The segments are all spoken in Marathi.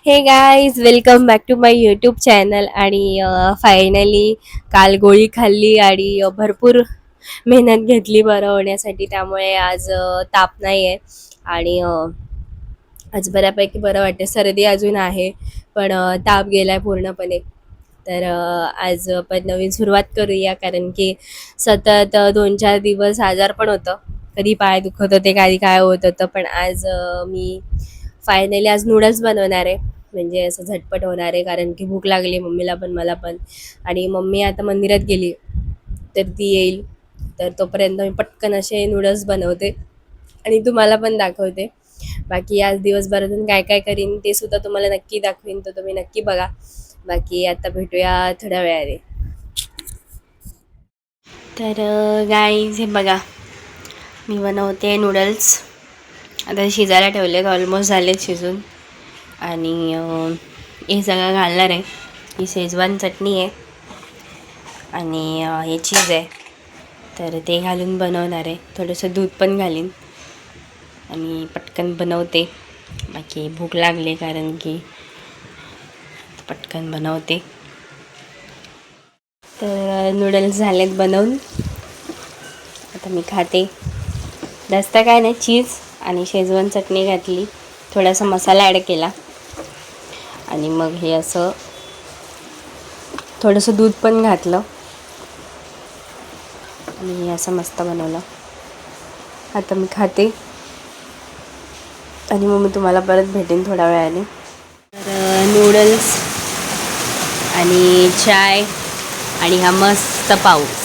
हे guys welcome back to my YouTube channel. आणि फायनली काल गोळी खाल्ली आणि भरपूर मेहनत घेतली बरं होण्यासाठी. त्यामुळे आज ताप नाही आहे आणि आज बऱ्यापैकी बरं वाटते. सर्दी अजून आहे पण ताप गेलाय पूर्णपणे. तर आज आपण नवीन सुरुवात करूया, कारण की सतत 2-4 दिवस आजार पण होतं. कधी पाय दुखत होते, कधी काय होत होतं. पण आज मी फायनली आज नूडल्स बनवणार आहे. म्हणजे असं झटपट होणार आहे, कारण की भूक लागली मम्मीला पण मला पण. आणि मम्मी आता मंदिरात गेली, तर ती येईल. तर तोपर्यंत मी पटकन असे नूडल्स बनवते आणि तुम्हाला पण दाखवते. बाकी आज दिवसभरातून काय काय करीन ते सुद्धा तुम्हाला नक्की दाखवीन, तर तुम्ही नक्की बघा. बाकी आता भेटूया थोड्या वेळाने. तर गाईज हे बघा, मी बनवते नूडल्स. आता शिजायला ठेवलेत, ऑलमोस्ट झालेत शिजून. आणि हे सगळं घालणार आहे. ही शेजवान चटणी आहे आणि हे चीज आहे. तर ते घालून बनवणार आहे. थोडंसं दूध पण घालीन आणि पटकन बनवते. बाकी भूक लागली, कारण की पटकन बनवते. तर नूडल्स झालेत बनवून, आता मी खाते. जास्त काय नाही, चीज आणि शेजवान चटणी घातली, थोडासा मसाला ॲड केला आणि मग हे असं थोडंसं दूध पण घातलं आणि असं मस्त बनवलं. आता मी खाते आणि मग मी तुम्हाला परत भेटेन थोड्या वेळाने. तर नूडल्स आणि चाय आणि हा मस्त पाऊस.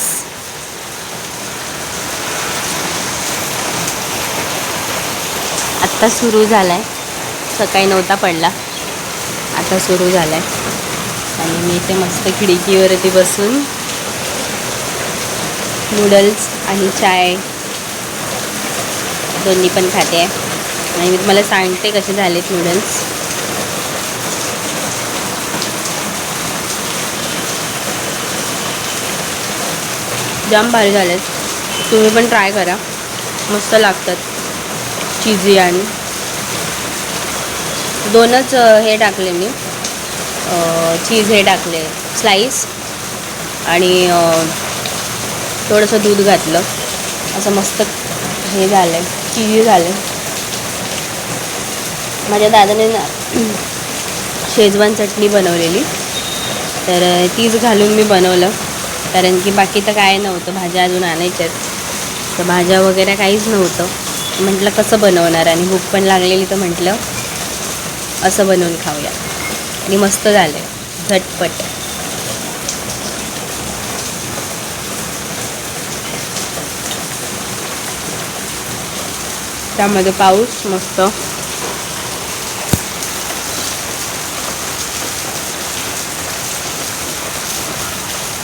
आत्ता सुरू झाला आहे, सकाळी नव्हता पडला, आता सुरू झाला आहे. आणि मी इथे मस्त खिडकीवरती बसून नूडल्स आणि चाय दोन्ही पण खाते आहे. आणि मी तुम्हाला सांगते कसे झालेत नूडल्स. जाम भारी झालेत, तुम्ही पण ट्राय करा, मस्त लागतात. चीजी आणि दोनच हे टाकले मी, चीज हे टाकले स्लाईस आणि थोडंसं दूध घातलं. असं मस्त हे झालं आहे, चीजी झालं आहे. माझ्या दादाने ना शेजवान चटणी बनवलेली, तर तीच घालून मी बनवलं. कारण की बाकी तर काय नव्हतं, भाज्या अजून आणायच्यात, तर भाज्या वगैरे काहीच नव्हतं. म्हटलं कसं बनवणार, आणि भूक पण लागलेली, तर म्हटलं असं बनवून खाऊया. आणि मस्त झालं आहे, झटपट. त्यामध्ये पाऊस मस्त.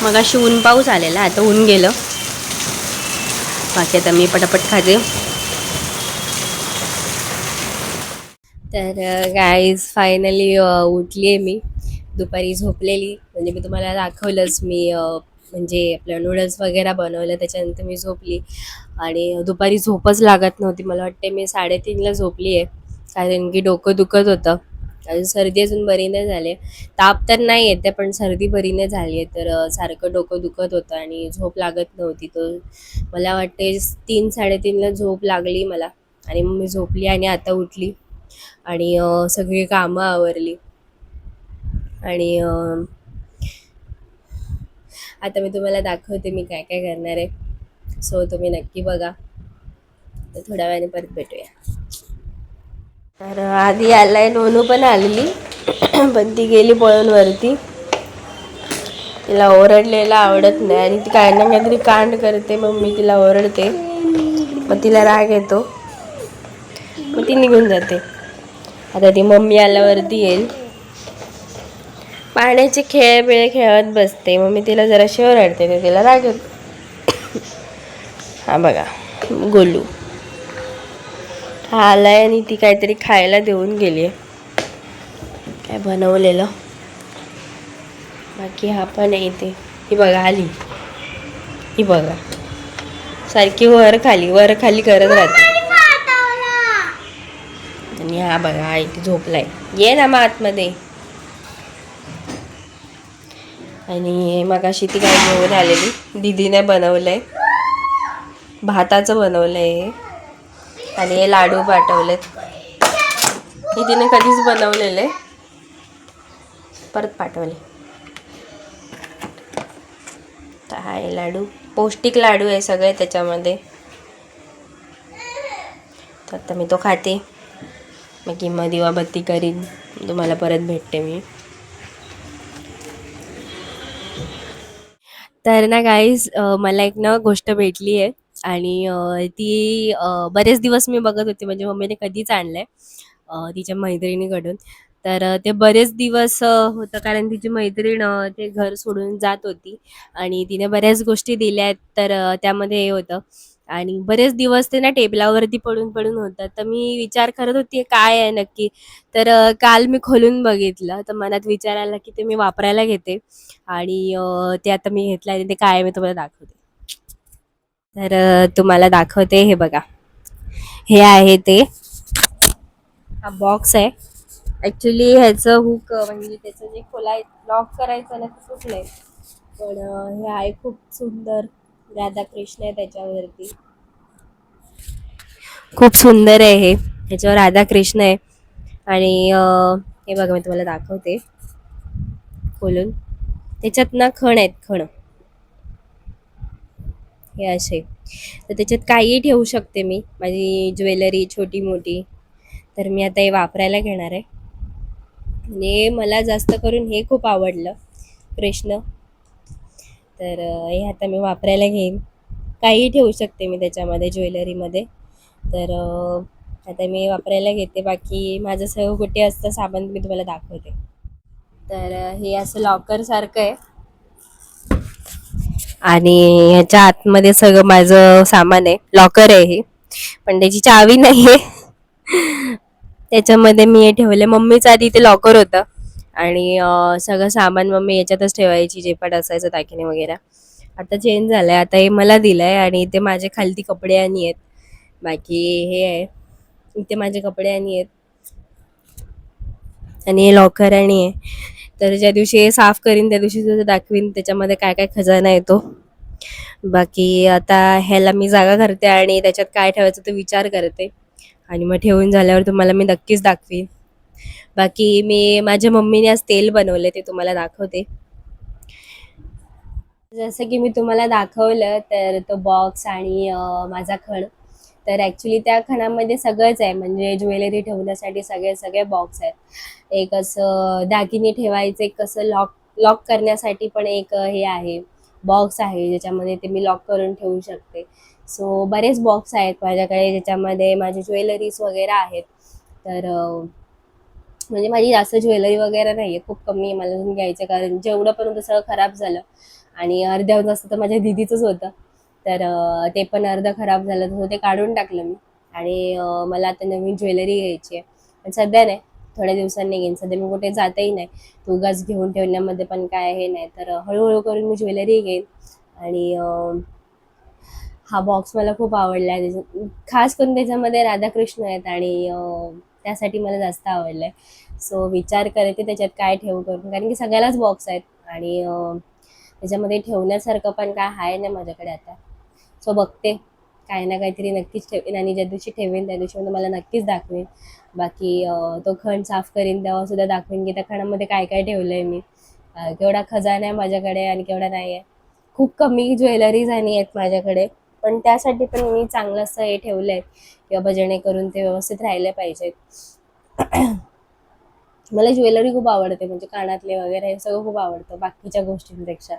मग अशी ऊन पाऊस आलेला, आता ऊन गेलं. बाकी आता मी पटापट खाते. तर गाईज फायनली उठली आहे मी. दुपारी झोपलेली, म्हणजे मी तुम्हाला दाखवलंच. मी म्हणजे आपलं नूडल्स वगैरे बनवलं, त्याच्यानंतर मी झोपली. आणि दुपारी झोपच लागत नव्हती. मला वाटते मी 3:30ला झोपली आहे, कारण की डोकं दुखत होतं. अजून सर्दी अजून बरी नाही झाली. ताप तर नाही येते, पण सर्दी बरी नाही झाली आहे. तर सारखं डोकं दुखत होतं आणि झोप लागत नव्हती. तर मला वाटते 3-3:30ला झोप लागली मला. आणि मग मी झोपली आणि आता उठली आणि सगळी कामं आवरली. आणि आता मी तुम्हाला दाखवते मी काय काय करणार आहे. सो तुम्ही नक्की बघा. तर थोड्या वेळाने परत भेटूया. तर आधी आलाय, नोनू पण आलेली, पण ती गेली पळून वरती. तिला ओरडलेलं आवडत नाही आणि ती काय ना काहीतरी कांड करते, मग मी तिला ओरडते, मग तिला राग येतो, मग ती निघून जाते. आता ती मम्मी आल्यावरती येईल. पाण्याचे खेळ खेळत बसते, मग मी तिला जराशी ओरडते, ते तिला राग येतो. हा बघा गोलू हा आलाय आणि ती काहीतरी खायला देऊन गेली आहे, काय बनवलेलं. बाकी हा पण येते, ही बघा आली, ही बघा सारखी वर खाली करत राहते. आणि हा बघा इथे झोपलाय. ये ना मग आतमध्ये. आणि मग अशी ती काय घेऊन आलेली दीदीने बनवलंय, भाताचं बनवलंय आणि हे लाडू पाठवलेत. हे तिने कधीच बनवलेले, परत पाठवले. तर हा हे लाडू पौष्टिक लाडू आहे सगळे त्याच्यामध्ये. तर आता मी तो खाते, मग किंवा दिवाबत्ती करीन, तुम्हाला परत भेटते मी. तर ना गाईज मला एक ना गोष्ट भेटली आहे आणि ती बरेच दिवस मी बघत होते, म्हणजे मम्मीने कधीच आणलंय तिच्या मैत्रिणीकडून. तर ते बरेच दिवस होतं, कारण तिची मैत्रीण ते घर सोडून जात होती आणि तिने बऱ्याच गोष्टी दिल्या आहेत. तर त्यामध्ये हे होतं आणि बरेच दिवस ते ना टेबलावरती पडून पडून होतं. तर मी विचार करत होती काय आहे नक्की. तर काल मी खोलून बघितलं, तर मनात विचार आला की ते मी वापरायला घेते आणि ते आता मी घेतलं आणि ते काय आहे मी तुम्हाला दाखवते. तर तुम्हाला दाखवते, हे बघा, हे आहे ते. हा बॉक्स आहे. ॲक्च्युली ह्याचं हुक म्हणजे त्याचं जे लॉक करायचं ना ते तुटलंय. पण हे आहे खूप सुंदर, राधाकृष्ण आहे त्याच्यावरती. खूप सुंदर आहे हे, ह्याच्यावर राधाकृष्ण आहे. आणि हे बघा मी तुम्हाला दाखवते खोलून. त्याच्यात ना खण आहेत, खण हे असे. तर त्याच्यात काहीही ठेवू शकते मी, माझी ज्वेलरी छोटी मोठी. तर मी आता हे वापरायला घेणार आहे आणि मला जास्त करून हे खूप आवडलं, कृष्ण. तर हे आता मी वापरायला घेईन. काहीही ठेवू शकते मी त्याच्यामध्ये, ज्वेलरीमध्ये. तर आता मी वापरायला घेते. बाकी माझं सगळं कुठे असतं सामान मी तुम्हाला दाखवते. तर हे असं लॉकर सारखं आहे आणि ह्याच्या आतमध्ये सगळं माझं सामान आहे. लॉकर आहे हे, पण त्याची चावी नाही आहे. त्याच्यामध्ये मी हे ठेवले. मम्मीचं आधी ते लॉकर होतं आणि सगळं सामान मम्मी याच्यातच ठेवायची, जे पण असायचं दागिने वगैरे. आता चेंज झालंय, आता हे मला दिलंय आणि ते माझे खालती कपडे आणि आहेत. बाकी हे आहे, इथे माझे कपडे आणि आहेत आणि हे लॉकर आणि आहे. तर ज्या दिवशी हे साफ करीन त्या दिवशी तुझं दाखवीन त्याच्यामध्ये काय काय खजाना येतो. बाकी आता ह्याला मी जागा करते आणि त्याच्यात काय ठेवायचं ते विचार करते आणि मग ठेवून झाल्यावर तुम्हाला मी नक्कीच दाखवीन. बाकी मी माझ्या मम्मीने आज तेल बनवले, ते तुम्हाला दाखवते. जसं की मी तुम्हाला दाखवलं, तर तो बॉक्स आणि माझा खण. तर ॲक्च्युली त्या खणामध्ये सगळंच आहे, म्हणजे ज्वेलरी ठेवण्यासाठी सगळे सगळे बॉक्स आहेत. एक असं दागिने ठेवायचं, एक असं लॉक लॉक करण्यासाठी पण एक हे आहे, बॉक्स आहे, ज्याच्यामध्ये ते मी लॉक करून ठेवू शकते. सो बरेच बॉक्स आहेत माझ्याकडे, ज्याच्यामध्ये माझी ज्वेलरीज वगैरे आहेत. तर म्हणजे माझी जास्त ज्वेलरी वगैरे नाही आहे, खूप कमी आहे मला अजून घ्यायचं, कारण जेवढं पण सगळं खराब झालं आणि अर्ध्याहून जास्त तर माझ्या दीदीचंच होतं. तर ते पण अर्धं खराब झालं, तर ते काढून टाकलं मी आणि मला आता नवीन ज्वेलरी घ्यायची आहे. पण सध्या नाही, थोड्या दिवसांनी घेईन. सध्या मी कुठे जातही नाही, उगाच घेऊन ठेवण्यामध्ये पण काय हे नाही. तर हळूहळू करून मी ज्वेलरी घेईन. आणि हा बॉक्स मला खूप आवडला आहे, खास करून त्याच्यामध्ये राधाकृष्ण आहेत आणि त्यासाठी मला जास्त आवडलं आहे. सो विचार करते त्याच्यात काय ठेवू करून, कारण की सगळ्यालाच बॉक्स आहेत आणि त्याच्यामध्ये ठेवण्यासारखं पण काय आहे नाही माझ्याकडे आता. सो बघते, काही ना काहीतरी नक्कीच ठेवेन आणि ज्या दिवशी ठेवेन त्या दिवशी मी तुम्हाला नक्कीच दाखवेन. बाकी तो खण साफ करीन तेव्हा सुद्धा दाखवेन की त्या खणामध्ये काय काय ठेवलं आहे मी, केवढा खजाना आहे माझ्याकडे आणि केवढा नाही आहे. खूप कमी ज्वेलरीज आणि आहेत माझ्याकडे, पण त्यासाठी पण मी चांगलं असं हे ठेवलं आहे की बाबा जेणेकरून ते व्यवस्थित राहिले पाहिजेत. मला ज्वेलरी खूप आवडते, म्हणजे कानातले वगैरे हे सगळं खूप आवडतं बाकीच्या गोष्टींपेक्षा.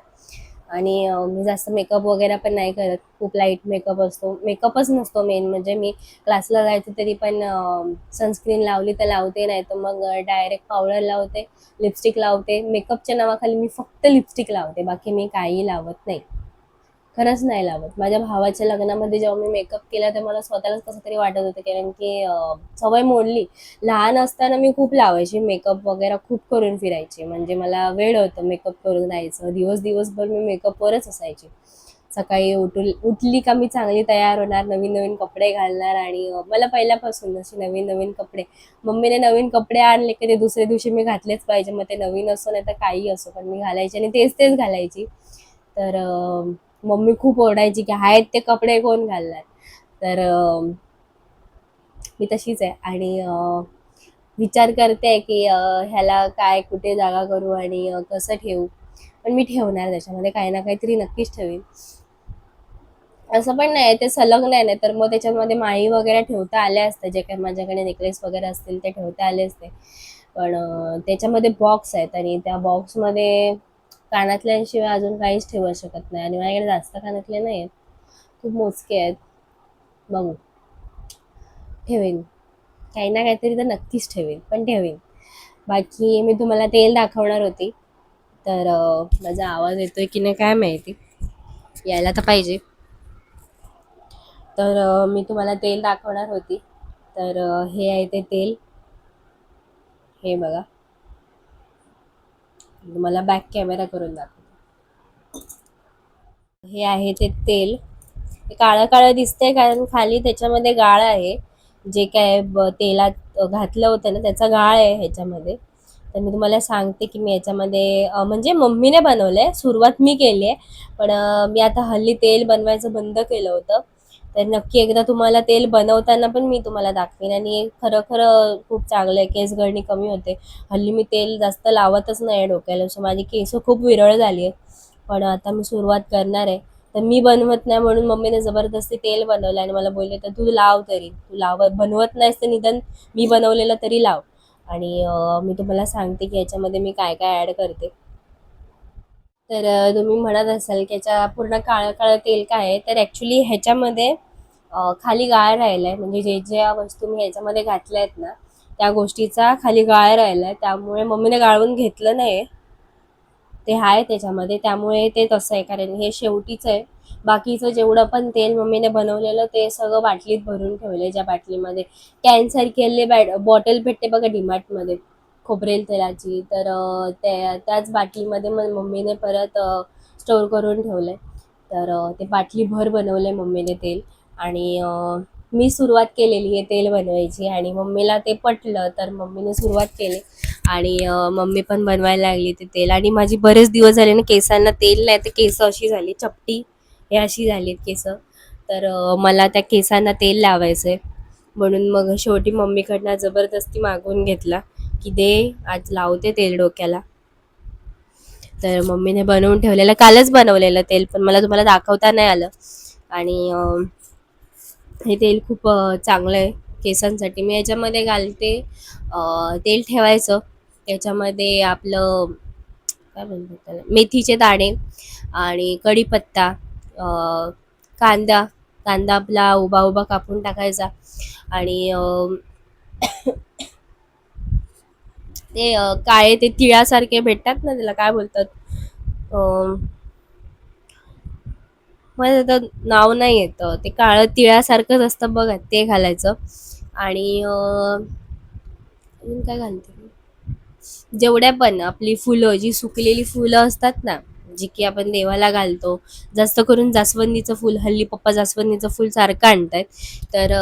आणि मी जास्त मेकअप वगैरे पण नाही करत, खूप लाईट मेकअप असतो, मेकअपच नसतो मेन. म्हणजे मी क्लासला जायचे तरी पण सनस्क्रीन लावली तर लावते, नाही तर मग डायरेक्ट पावडर लावते, लिपस्टिक लावते. मेकअपच्या नावाखाली मी फक्त लिपस्टिक लावते, बाकी मी काही लावत नाही, खरंच नाही लावत. माझ्या भावाच्या लग्नामध्ये जेव्हा मी मेकअप केला तर मला स्वतःलाच कसं तरी वाटत होतं, कारण की सवय मोडली. लहान असताना मी खूप लावायची मेकअप वगैरे, खूप करून फिरायचे, म्हणजे मला वेळ होतं मेकअप करून राहायचं, दिवसभर मी मेकअपवरच असायचे. सकाळी उठली का मी चांगली तयार होणार, नवीन नवीन कपडे घालणार आणि मला पहिल्यापासून असे नवीन नवीन कपडे, मम्मीने नवीन कपडे आणले की ते दुसऱ्या दिवशी मी घातलेच पाहिजे, मग ते नवीन असो नाही तर काही असो, पण मी घालायचे आणि तेच तेच घालायची. तर मम्मी खूप ओरडायची की आहेत ते कपडे कोण घालणार. तर मी तशीच आहे आणि विचार करते की ह्याला काय कुठे जागा करू आणि कसं ठेवू, पण मी ठेवणार त्याच्यामध्ये काही ना काहीतरी नक्कीच ठेवीन. असं पण नाही ते सलग नाही तर मग त्याच्यामध्ये माळी वगैरे ठेवता आल्या असते, जे काही माझ्याकडे नेकलेस वगैरे असतील ते ठेवता आले असते. पण त्याच्यामध्ये बॉक्स आहेत आणि त्या बॉक्समध्ये कानातल्यांशिवाय अजून काहीच ठेवू शकत नाही आणि माझ्याकडे जास्त कानातले नाही आहेत, खूप मोजके आहेत. बघू, ठेवेन काही ना काहीतरी तर नक्कीच ठेवेन, पण ठेवेन. बाकी मी तुम्हाला तेल दाखवणार होती. तर माझा आवाज येतोय की नाही काय माहिती, यायला तर पाहिजे. तर मी तुम्हाला तेल दाखवणार होती. तर हे आहे ते तेल, हे बघा. तुम्हाला बॅक कॅमेरा करून दाखवते. हे आहे ते तेल. ते काळं काळं दिसतंय कारण खाली त्याच्यामध्ये गाळ आहे. जे काय तेलात घातलं होतं ना त्याचा गाळ आहे ह्याच्यामध्ये. तर मी तुम्हाला सांगते की मी याच्यामध्ये म्हणजे मम्मीने बनवलंय, सुरुवात मी केली आहे. पण मी आता हल्ली तेल बनवायचं बंद केलं होतं. तर नक्की एकदा तुम्हाला तेल बनवताना पण मी तुम्हाला दाखवेन आणि खरं खरं खूप चांगलं आहे, केस गळणी कमी होते. हल्ली मी तेल जास्त लावतच नाही डोक्याला, सो माझी केस खूप विरळ झाली आहे. पण आता मी सुरुवात करणार आहे. तर मी बनवत नाही म्हणून मम्मीने जबरदस्ती तेल बनवलं आणि मला बोलले तर तू लाव, तरी तू लाव, बनवत नाहीस तर निदान मी बनवलेलं तरी लाव. आणि मी तुम्हाला सांगते की याच्यामध्ये मी काय काय ॲड करते. तर तुम्ही म्हणत असाल की याच्या पूर्ण काळं काळं तेल काय आहे, तर ॲक्च्युली ह्याच्यामध्ये खाली गाळ राहिला आहे, म्हणजे जे ज्या वस्तू मी ह्याच्यामध्ये घातल्या आहेत ना त्या गोष्टीचा खाली गाळ राहिला आहे, त्यामुळे मम्मीने गाळून घेतलं नाही, ते आहे त्याच्यामध्ये, त्यामुळे ते तसं आहे. कारण हे शेवटीच आहे. बाकीचं जेवढं पण तेल मम्मीने बनवलेलं ते सगळं बाटलीत भरून ठेवले, ज्या बाटलीमध्ये कॅन सारखी बॉटल भेटते बघा डीमार्टमध्ये खोबरेल तेलाची, तर त्याच बाटलीमध्ये मग मम्मीने परत स्टोर करून ठेवलंय. तर ते बाटली भर बनवलंय मम्मीने तेल. आणि मी सुरुवात केलेली आहे तेल बनवायची आणि मम्मीला ते पटलं, तर मम्मीने सुरुवात केली आणि मम्मी पण बनवायला लागली ते तेल. आणि माझी बरेच दिवस झाले ना केसांना तेल नाही, तर केस अशी झाली चपटी, हे अशी झालीत केस. तर मला त्या केसांना तेल लावायचंय, म्हणून मग शेवटी मम्मीकडनं जबरदस्ती मागवून घेतला की दे आज लावते तेल डोक्याला. तर मम्मीने बनवून ठेवलेलं, कालच बनवलेलं तेल, पण मला तुम्हाला दाखवता नाही आलं. आणि हे तेल खूप चांगलं आहे केसांसाठी. मी याच्यामध्ये घालते तेल ठेवायचं, त्याच्यामध्ये आपलं काय म्हणतात त्याला, मेथीचे दाणे आणि कढीपत्ता, कांदा कांदा आपला उभा उभा कापून टाकायचा. आणि ते काळे ते तिळासारखे भेटतात ना, त्याला काय बोलतात, अं, मला आता नाव नाही येतं, ते काळं तिळासारखंच असतं बघा, ते घालायचं. आणि अजून काय घालते, जेवढ्या पण आपली फुलं, जी सुकलेली फुलं असतात ना, जी की आपण देवाला घालतो, जास्त करून जास्वंदीचं फुल, हल्ली पप्पा जास्वंदीचं फुल सारखं आणतायत. तर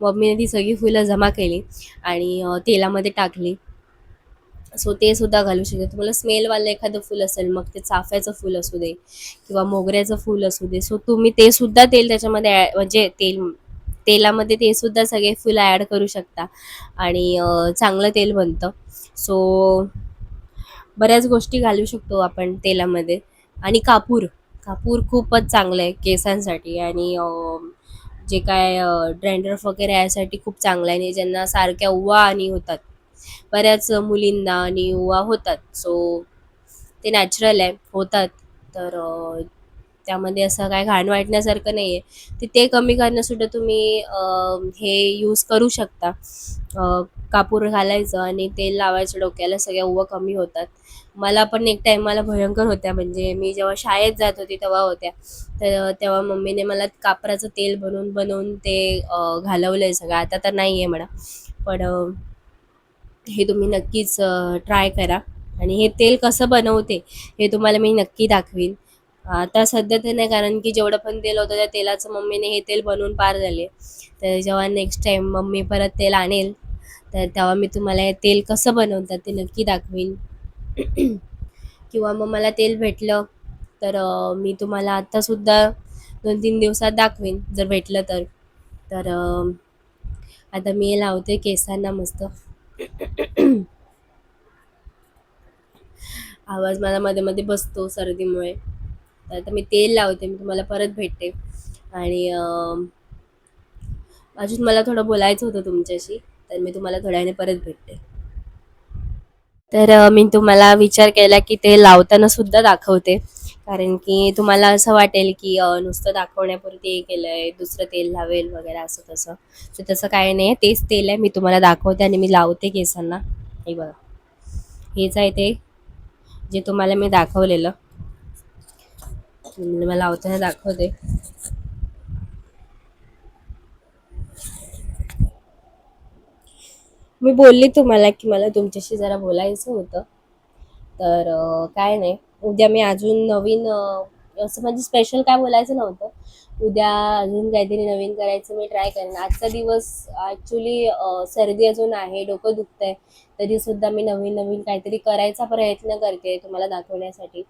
मम्मीने ती सगळी फुलं जमा केली आणि तेलामध्ये टाकली. सो ते सुद्धा घालू शकते. तुम्हाला स्मेलवालं एखादं फुल असेल, मग ते चाफ्याचं फुल असू दे किंवा मोगऱ्याचं फुल असू दे, सो तुम्ही ते सुद्धा तेल त्याच्यामध्ये म्हणजे तेलामध्ये ते सुद्धा सगळे फुलं ॲड करू शकता आणि चांगलं तेल बनतं. सो बऱ्याच गोष्टी घालू शकतो आपण तेलामध्ये. आणि कापूर, कापूर खूपच चांगलं आहे केसांसाठी आणि जे काय ड्रँड्रफ वगैरे यासाठी खूप चांगलं आहे. आणि ज्यांना सारख्या उवा आणि होतात, बऱ्याच मुलींना आणि उवा होतात, सो ते नॅचरल आहे, होतात. तर त्यामध्ये असं काय घाण वाटण्यासारखं नाही आहे. ते कमी करण्यासाठी तुम्ही हे यूज करू शकता. कापूर घालायचं आणि तेल लावायचं डोक्याला, सगळ्या उवा कमी होतात. मला पण एक टाइमाला भयंकर होत्या, म्हणजे मी जेव्हा शाळेत जात होती तेव्हा होत्या. तर तेव्हा मम्मीने मला कापराचं तेल बनवून बनवून ते घालवलंय सगळं. आता तर नाही आहे म्हणा, पण हे तुम्ही नक्कीच ट्राय करा. आणि हे तेल कसं बनवते हे तुम्हाला मी नक्की दाखवीन. आता सध्या तर नाही, कारण की जेवढं पण तेल होतं त्या तेलाचं मम्मीने हे तेल बनवून पार झाले. तर जेव्हा नेक्स्ट टाइम मम्मी परत तेल आणेल तर तेव्हा मी तुम्हाला हे तेल कसं बनवतात ते नक्की दाखवीन. किंवा मग मला तेल भेटलं तर मी तुम्हाला आत्तासुद्धा 2-3 दिवसात दाखवीन जर भेटलं तर. तर आता मी हे लावते केसांना मस्त. आवाज मला मध्ये मध्ये बसतो सर्दीमुळे. तर आता मी तेल लावते, मी तुम्हाला परत भेटते. आणि अजून मला थोडं बोलायचं होतं तुमच्याशी, तर मी तुम्हाला थोड्या वेळाने परत भेटते. तर मी तुम्हाला विचार केला की ते लावताना सुद्धा दाखवते, कारण की तुम्हाला असं वाटेल की नुसतं दाखवण्यापुरती हे केलंय, दुसरं तेल लावेल वगैरे असं तसं. तर तसं काही नाही, तेच तेल आहे, मी तुम्हाला दाखवते आणि मी लावते केसांना. हे बघा, हेच आहे ते जे तुम्हाला मी दाखवलेलं. मला लावताना दाखवते. मी बोलली तुम्हाला की मला तुमच्याशी जरा बोलायचं होतं. तर काय नाही, उद्या मी अजून नवीन असं म्हणजे स्पेशल काय बोलायचं नव्हतं. उद्या अजून काहीतरी नवीन करायचं मी ट्राय करेन. आजचा दिवस ॲक्च्युली सर्दी अजून आहे, डोकं दुखतंय, तरीसुद्धा मी नवीन नवीन काहीतरी करायचा प्रयत्न करते तुम्हाला दाखवण्यासाठी.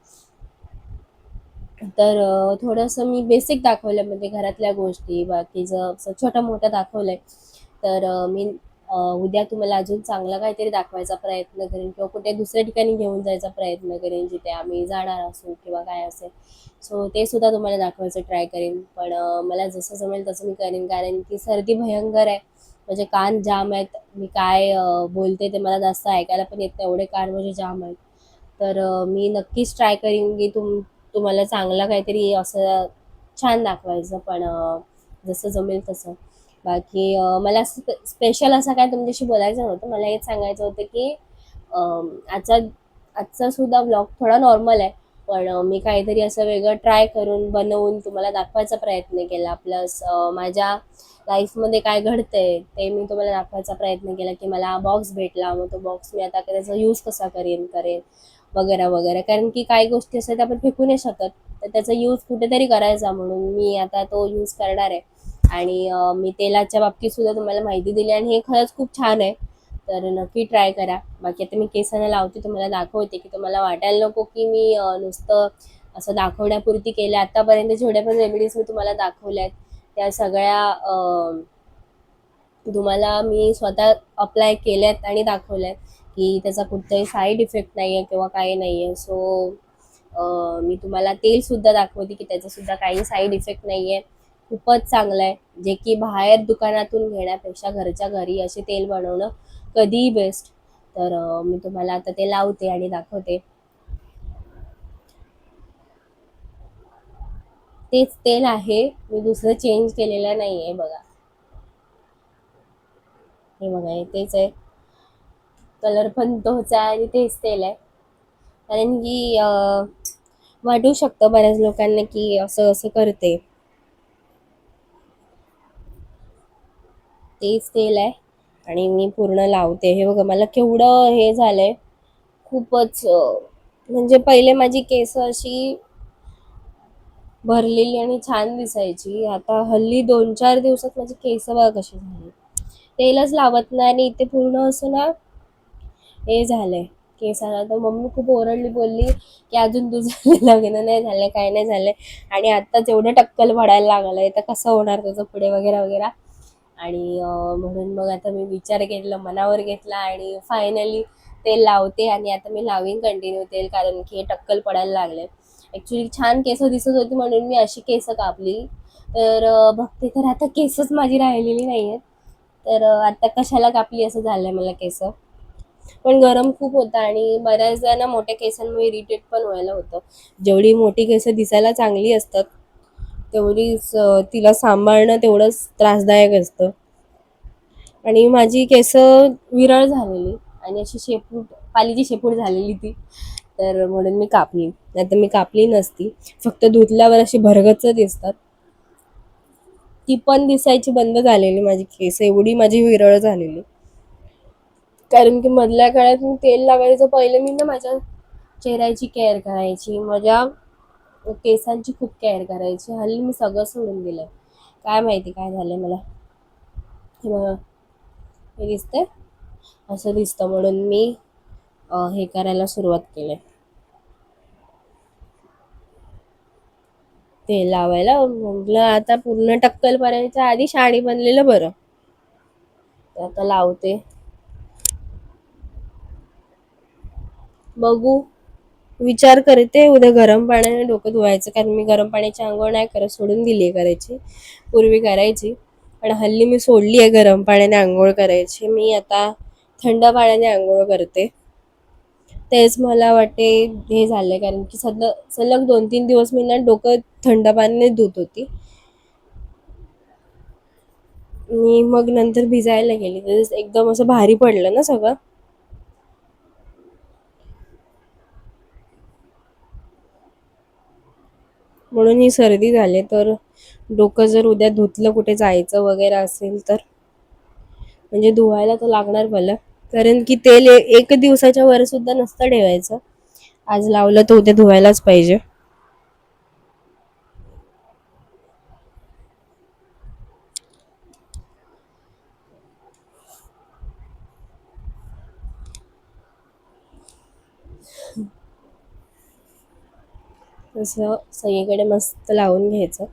तर थोडंसं मी बेसिक दाखवलं, म्हणजे घरातल्या गोष्टी, बाकीचं असं छोटं-मोठं दाखवलंय. तर मी उद्या तुम्हाला अजून चांगलं काहीतरी दाखवायचा प्रयत्न करेन किंवा कुठे दुसऱ्या ठिकाणी घेऊन जायचा प्रयत्न करेन, जिथे आम्ही जाणार असू किंवा काय असेल. सो ते सुद्धा तुम्हाला दाखवायचं ट्राय करेन. पण मला जसं जमेल तसं मी करेन, कारण की सर्दी भयंकर आहे. माझे कान जाम आहेत. मी काय बोलते ते मला जास्त ऐकायला पण येत नाही, एवढे कान माझे जाम आहेत. तर मी नक्कीच ट्राय करीन की तुम्हाला चांगलं काहीतरी असं छान दाखवायचं, पण जसं जमेल तसं. बाकी मला स्पेशल असं काय तुमच्याशी बोलायचं नव्हतं. मला हेच सांगायचं होतं की आजचा आजचा सुद्धा व्लॉग थोडा नॉर्मल आहे. पण मी काहीतरी असं वेगळं ट्राय करून बनवून तुम्हाला दाखवायचा प्रयत्न केला. प्लस माझ्या लाईफमध्ये काय घडतंय ते मी तुम्हाला दाखवायचा प्रयत्न केला, की मला बॉक्स भेटला, मग तो बॉक्स मी आता त्याचा यूज कसा करेन वगैरे वगैरे. कारण की काही गोष्टी असतात त्या आपण फेकू नाही शकत, तर त्याचा यूज कुठेतरी करायचा, म्हणून मी आता तो यूज करणार आहे. आणि मी तेलाच्या बाबतीत सुद्धा तुम्हाला माहिती दिली आणि हे खरंच खूप छान आहे. तर नक्की ट्राय करा. बाकी आता मी केसांना लावते, तुम्हाला दाखवते, की तुम्हाला वाटायला नको की मी नुसतं असं दाखवण्यापुरती केलं. आतापर्यंत जेवढ्या पण रेमेडीज मी तुम्हाला दाखवल्या आहेत त्या सगळ्या तुम्हाला मी स्वतः अप्लाय केल्यात आणि दाखवल्यात, की त्याचा कुठलाही साईड इफेक्ट नाही आहे किंवा काही नाही आहे. सो मी तुम्हाला तेलसुद्धा दाखवते, की त्याचासुद्धा काही साईड इफेक्ट नाही आहे. खूपच चांगलं आहे, जे की बाहेर दुकानातून घेण्यापेक्षा घरच्या घरी असे तेल बनवणं कधीही बेस्ट. तर मी तुम्हाला आता ते लावते आणि दाखवते. तेच तेल आहे, मी दुसरं चेंज केलेलं नाही आहे. बघा, हे बघा, हे तेच आहे. कलर पण तोच आहे आणि तेच तेल आहे. कारण की वाटू शकतं बऱ्याच लोकांना की असं असं करते. तेच तेल आहे आणि मी पूर्ण लावते. हे बघा, मला केवढं हे झालंय, खूपच म्हणजे पहिले माझी केस अशी भरलेली आणि छान दिसायची. आता हल्ली 2-4 दिवसात माझी केस बघा कशी झाली. तेलच लावत नाही आणि इथे पूर्ण असं ना हे झालंय केसाला. तर मम्मी खूप ओरडली, बोलली की अजून तुझं लग्न नाही झालंय, काय नाही झालंय आणि आत्ताच एवढं टक्कल पडायला लागलंय, तर कसं होणार तुझं पुढे वगैरे वगैरे. आणि म्हणून मग आता मी विचार केला, मनावर घेतला आणि फायनली तेल लावते. आणि आता मी लावीन कंटिन्यू तेल, कारण की हे टक्कल पडायला लागले. ॲक्च्युली छान केस दिसत होती म्हणून मी अशी केस कापली. तर बघते तर आता केसच माझी राहिलेली नाही आहेत. तर आता कशाला कापली असं झालंय मला केस. पण गरम खूप होतं आणि बऱ्याचदा ना मोठ्या केसांमुळे इरिटेट पण व्हायला होतं. जेवढी मोठी केस दिसायला चांगली असतात, तेवढीच तिला सांभाळणं तेवढंच त्रासदायक असतं. आणि माझी केस विरळ झालेली आणि अशी शेपूट, पालीची शेपूट झालेली ती. तर म्हणून मी कापली, नाहीतर मी कापली नसती. फक्त धुतल्यावर अशी भरगच्च दिसतात. ती पण दिसायची बंद झालेली माझी केस, एवढी माझी विरळ झालेली. कारण की मधल्या काळात मी तेल लावायचं पहिले मी ना माझ्या चेहऱ्याची केअर करायची. माझ्या केसांची खूप केअर करायची. हल्ली मी सगळं सोडून दिलंय. काय माहिती काय झालंय मला. हे बघा, हे दिसतंय? असं दिसतं म्हणून मी हे करायला सुरुवात केलंय. तेल लावायला म्हटलं आता पूर्ण टक्कल करायच्या आधी शाडी बनलेलं बरं. तर आता लावते. बघू, विचार करते उद्या गरम पाण्याने डोकं धुवायचं, कारण मी गरम पाण्याची अंघोळ नाही करत, सोडून दिली आहे करायची. पूर्वी करायची, पण हल्ली मी सोडली आहे गरम पाण्याने अंघोळ करायची. मी आता थंड पाण्याने अंघोळ करते. तेच मला वाटते हे झालंय, कारण की सलग 2-3 दिवस मी ना डोकं थंड पाण्याने धुत होती आणि मग नंतर भिजायला गेली, तर एकदम असं भारी पडलं ना सगळं. म्हणून ही सर्दी झाली. तर डोकं जर उद्या धुतलं, कुठे जायचं वगैरे असेल तर, म्हणजे धुवायला तर लागणार मला, कारण की तेल एक दिवसाच्या वर सुद्धा नसतं ठेवायचं. आज लावलं तर उद्या धुवायलाच पाहिजे. तसं सगळीकडे मस्त लावून घ्यायचं.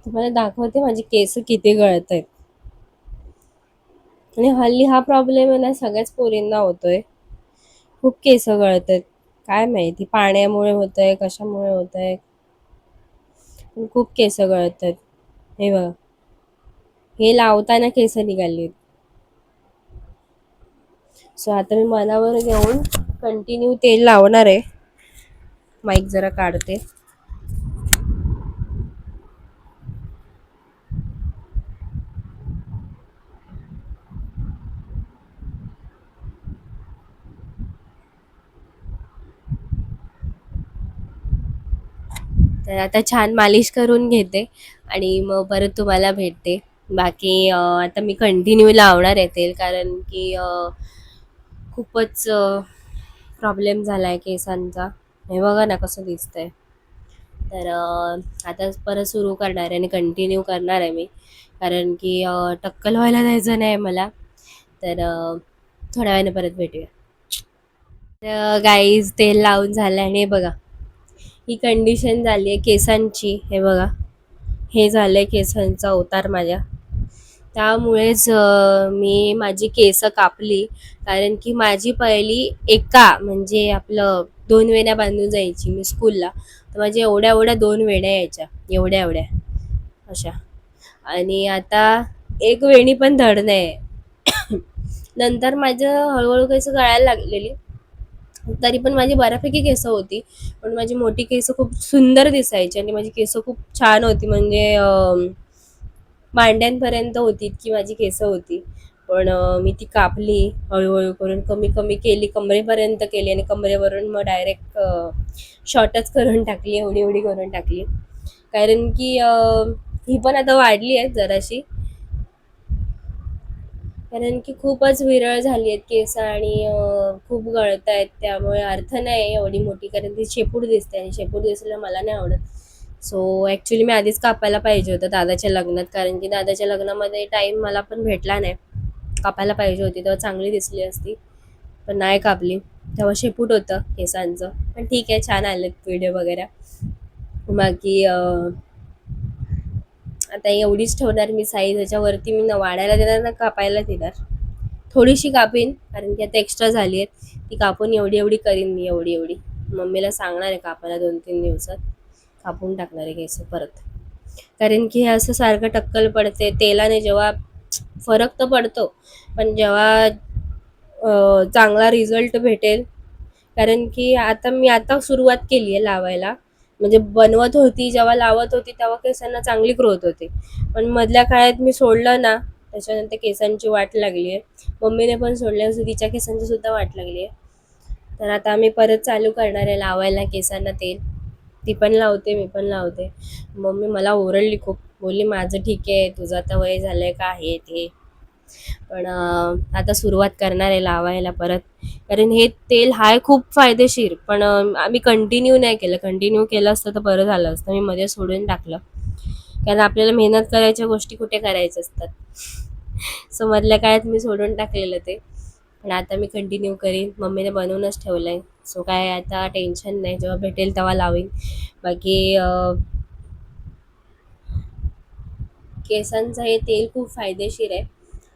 तुम्हाला दाखवते माझी केस किती गळत आहेत. आणि हल्ली हा प्रॉब्लेम आहे ना, सगळ्याच पोरींना होतोय. खूप केस गळत आहेत. काय माहिती पाण्यामुळे होतंय, कशामुळे होतंय, पण खूप केस गळत आहेत. हे बघा, हे लावताना केस निघाली. सो आता मी मनावर घेऊन कंटिन्यू तेल लावणार आहे. माईक जरा काढते. तर आता छान मालिश करून घेते आणि मग परत तुम्हाला भेटते. बाकी आता मी कंटिन्यू लावणार आहे तेल, कारण की खूपच प्रॉब्लेम झालाय केसांचा. हे बघा ना कसं दिसतंय. तर आता परत सुरू करणार आहे आणि कंटिन्यू करणार आहे मी, कारण की टक्कल व्हायला जायचं नाही मला. तर थोड्या वेळाने परत भेटूया. तर गाईज, तेल लावून झालं आणि हे बघा, ही कंडिशन झाली आहे केसांची. हे बघा, हे झालंय केसांचा उतार माझ्या. त्यामुळेच मी माझी केस कापली, कारण की माझी पहिली एका म्हणजे आपलं 2 वेण्या बांधून जायची मी स्कूलला. तर माझ्या एवढ्या एवढ्या 2 वेण्या यायच्या, एवढ्या एवढ्या अशा. आणि आता एक वेणी पण धड नाही. नंतर माझं हळूहळू केस गळायला लागलेली, तरी पण माझी बऱ्यापैकी केस होती. पण माझी मोठी केस खूप सुंदर दिसायची आणि माझी केस खूप छान होती, म्हणजे मांड्यांपर्यंत होती इतकी माझी केस होती. पण मी ती कापली हळूहळू करून, कमी कमी केली, कमरेपर्यंत केली आणि कमरेवरून मग डायरेक्ट शॉर्टच करून टाकली, एवढी एवढी करून टाकली. कारण की ही पण आता वाढली आहे जराशी, कारण की खूपच विरळ झाली आहेत केस आणि खूप गळत आहेत. त्यामुळे अर्थ नाही एवढी मोठी, कारण ती शेपूट दिसते आणि शेपूट दिसायला मला नाही आवडत. सो ॲक्च्युली मी आधीच कापायला पाहिजे होतं दादाच्या लग्नात, कारण की दादाच्या लग्नामध्ये टाईम मला पण भेटला नाही. कापायला पाहिजे होती तेव्हा चांगली दिसली असती, पण नाही कापली. तेव्हा शेपूट होतं केसांचं. पण ठीक आहे, छान आलेत व्हिडिओ वगैरे. बाकी आता एवढीच ठेवणार मी साईज. याच्यावरती मी न वाढायला देणार ना कापायला देणार. थोडीशी कापीन, कारण की आता एक्स्ट्रा झाली आहेत. ती कापून एवढी एवढी करीन मी, एवढी एवढी. मम्मीला सांगणार आहे कापायला 2-3 दिवसात, कापून टाकणार आहे केस परत. कारण की हे असं सारखं टक्कल पडते तेलाने, जेव्हा फरक तर पडतो, पण जेव्हा चांगला रिझल्ट भेटेल, कारण की आता सुरुवात केली आहे लावायला. म्हणजे बनवत होती, जेव्हा लावत होती तेव्हा केसांना चांगली ग्रोथ होती, पण मधल्या काळात मी सोडलं ना, त्याच्यानंतर केसांची वाट लागली आहे. मम्मीने पण सोडलं, तिच्या केसांची सुद्धा वाट लागली आहे. तर आता आम्ही परत चालू करणार आहे लावायला केसांना तेल. ती पण लावते, मी पण लावते. मम्मी मला ओरडली खूप, बोलली माझं ठीक आहे, तुझं आता वय झालंय का हे ते. पण आता सुरुवात करणार आहे लावायला परत, कारण हे तेल हाय खूप फायदेशीर, पण आम्ही कंटिन्यू नाही केलं. कंटिन्यू केलं असतं तर बरं झालं असतं. मी मध्ये सोडून टाकलं, कारण आपल्याला मेहनत करायच्या गोष्टी कुठे करायच्या असतात. सो मधल्या काळात मी सोडून टाकलेलं ते, पण आता मी कंटिन्यू करीन. मम्मीने बनवूनच ठेवलंय, सो काय आता टेन्शन नाही, जेव्हा भेटेल तेव्हा लावीन. बाकी केसांचं हे तेल खूप फायदेशीर आहे.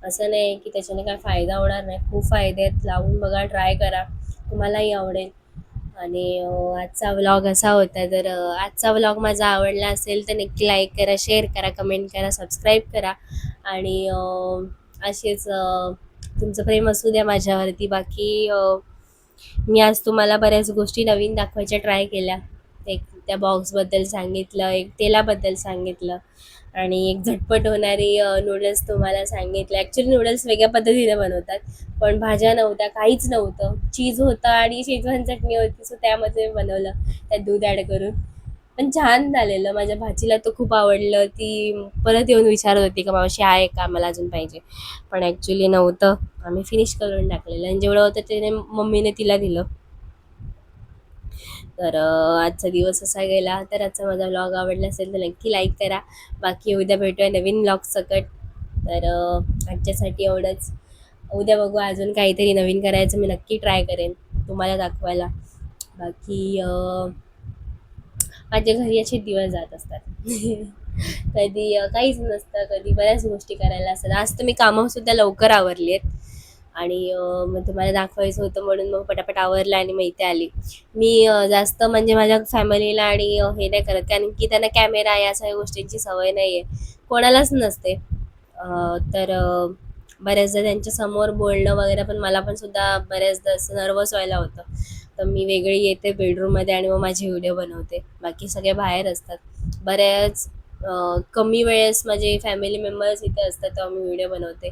असं नाही की त्याच्याने काय फायदा होणार नाही, खूप फायदे आहेत. लावून बघा, ट्राय करा, तुम्हालाही आवडेल. आणि आजचा व्लॉग असा होता. तर आजचा व्लॉग माझा आवडला असेल तर नक्की लाईक करा, शेअर करा, कमेंट करा, सबस्क्राईब करा. आणि असेच तुमचं प्रेम असू द्या माझ्यावरती. बाकी मी आज तुम्हाला बऱ्याच गोष्टी नवीन दाखवायच्या ट्राय केल्या. एक त्या बॉक्सबद्दल सांगितलं, एक तेलाबद्दल सांगितलं, आणि एक झटपट होणारी नूडल्स तुम्हाला सांगितलं. ॲक्च्युली नूडल्स वेगळ्या पद्धतीने बनवतात, पण भाज्या नव्हत्या, काहीच नव्हतं. चीज होतं आणि शेजवान चटणी होती, सो त्यामध्ये बनवलं, त्यात दूध ॲड करून. पण छान झालेलं. माझ्या भाचीला तर खूप आवडलं. ती परत येऊन विचारत होती का मावशी आहे का, मला अजून पाहिजे. पण ॲक्च्युली नव्हतं, आम्ही फिनिश करून टाकलेलं, आणि जेवढं होतं त्याने मम्मीने तिला दिलं. तर आजचा दिवस असा गेला. तर आजचा माझा व्लॉग आवडला असेल तर नक्की लाईक करा. बाकी उद्या भेटूया नवीन व्लॉग सकट. तर आजच्यासाठी एवढंच. उद्या बघू, अजून काहीतरी नवीन करायचं मी नक्की ट्राय करेन तुम्हाला दाखवायला. बाकी माझ्या घरी असे दिवस जात असतात. कधी काहीच नसतं, कधी बऱ्याच गोष्टी करायला असतात. आज तर मी कामंसुद्धा लवकर आवरली आहेत, आणि मग तुम्हाला दाखवायचं होतं म्हणून मग पटापट आवरलं आणि मग इथे आली. मी जास्त म्हणजे माझ्या फॅमिलीला आणि हे नाही करत, कारण की त्यांना कॅमेरा या सगळ्या गोष्टींची सवय नाही आहे, कोणालाच नसते. तर बऱ्याचदा त्यांच्या समोर बोलणं वगैरे पण मला पण सुद्धा बऱ्याचदा असं नर्वस व्हायला होतं. तर मी वेगळी येते बेडरूममध्ये आणि मग माझे व्हिडिओ बनवते. बाकी सगळे बाहेर असतात. बऱ्याच कमी वेळेस माझे फॅमिली मेंबर्स इथे असतात तेव्हा मी व्हिडिओ बनवते.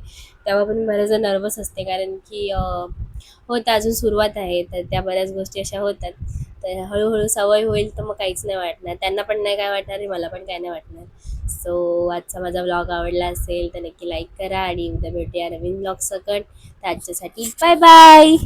तेव्हा पण बरेचदा नर्वस असते, कारण की होतं, अजून सुरुवात आहे, तर त्या बऱ्याच गोष्टी अशा होतात. तर हळूहळू सवय होईल तर मग काहीच नाही वाटणार, त्यांना पण नाही काय वाटणार आणि मला पण काय नाही वाटणार. सो आजचा माझा व्लॉग आवडला असेल तर नक्की लाईक करा, आणि उद्या भेटूया नवीन व्लॉग सकट. तर आजच्यासाठी बाय बाय.